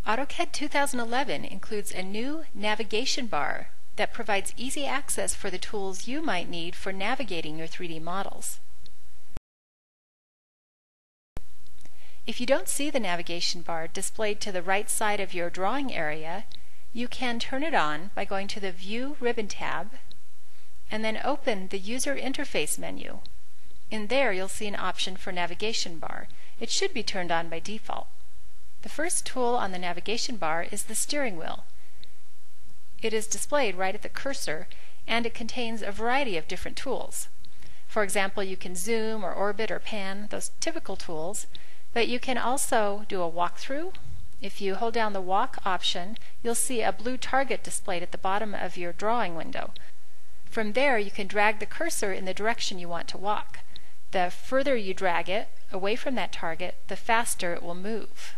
AutoCAD 2011 includes a new navigation bar that provides easy access for the tools you might need for navigating your 3D models. If you don't see the navigation bar displayed to the right side of your drawing area, you can turn it on by going to the View ribbon tab and then open the User Interface menu. In there you'll see an option for navigation bar. It should be turned on by default. The first tool on the navigation bar is the steering wheel. It is displayed right at the cursor, and it contains a variety of different tools. For example, you can zoom or orbit or pan, those typical tools, but you can also do a walkthrough. If you hold down the walk option, you'll see a blue target displayed at the bottom of your drawing window. From there you can drag the cursor in the direction you want to walk. The further you drag it away from that target, the faster it will move.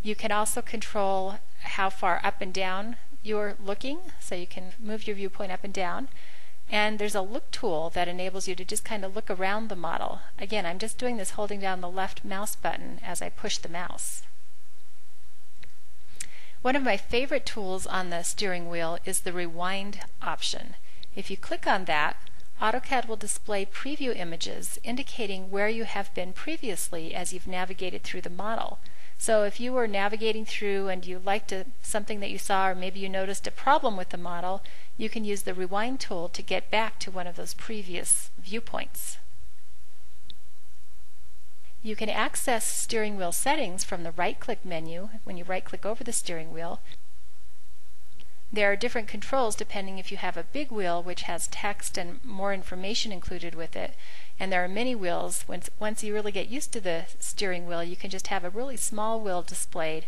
You can also control how far up and down you're looking, so you can move your viewpoint up and down. And there's a look tool that enables you to just kind of look around the model. Again, I'm just doing this holding down the left mouse button as I push the mouse. One of my favorite tools on the steering wheel is the rewind option. If you click on that, AutoCAD will display preview images indicating where you have been previously as you've navigated through the model. So if you were navigating through and you liked something that you saw, or maybe you noticed a problem with the model, you can use the rewind tool to get back to one of those previous viewpoints. You can access steering wheel settings from the right-click menu when you right-click over the steering wheel. There are different controls depending if you have a big wheel which has text and more information included with it, and there are many wheels. Once you really get used to the steering wheel, you can just have a really small wheel displayed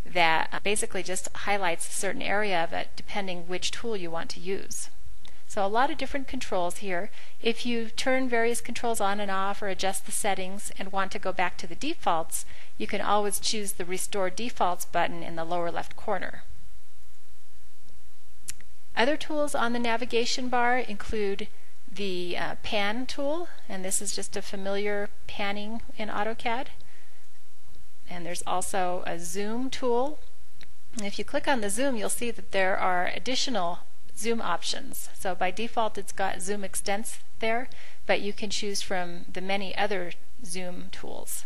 that basically just highlights a certain area of it depending which tool you want to use. So a lot of different controls here. If you turn various controls on and off or adjust the settings and want to go back to the defaults, you can always choose the Restore Defaults button in the lower left corner. Other tools on the navigation bar include the pan tool, and this is just a familiar panning in AutoCAD. And there's also a zoom tool. And if you click on the zoom, you'll see that there are additional zoom options. So by default it's got zoom extents there, but you can choose from the many other zoom tools.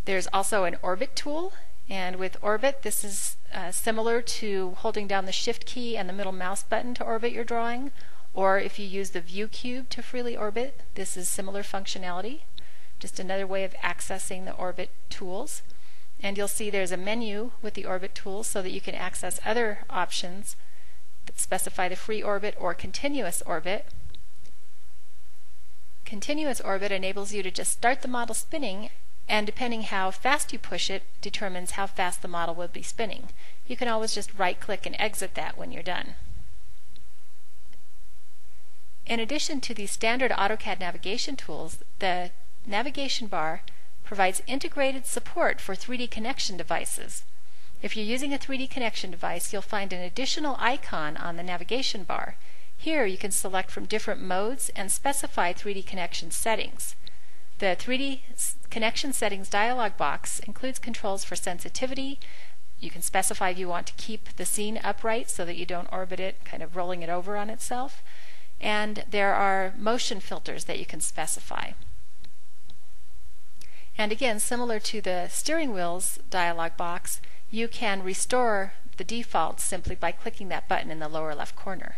There's also an orbit tool, and with orbit this is similar to holding down the shift key and the middle mouse button to orbit your drawing, or if you use the view cube to freely orbit, this is similar functionality. Just another way of accessing the orbit tools. And you'll see there's a menu with the orbit tools so that you can access other options that specify the free orbit or continuous orbit. Continuous orbit enables you to just start the model spinning, and depending how fast you push it determines how fast the model will be spinning. You can always just right-click and exit that when you're done. In addition to the standard AutoCAD navigation tools, the navigation bar provides integrated support for 3D connection devices. If you're using a 3D connection device, you'll find an additional icon on the navigation bar. Here you can select from different modes and specify 3D connection settings. The 3D connection settings dialog box includes controls for sensitivity. You can specify if you want to keep the scene upright so that you don't orbit it, kind of rolling it over on itself. And there are motion filters that you can specify. And again, similar to the steering wheel's dialog box, you can restore the defaults simply by clicking that button in the lower left corner.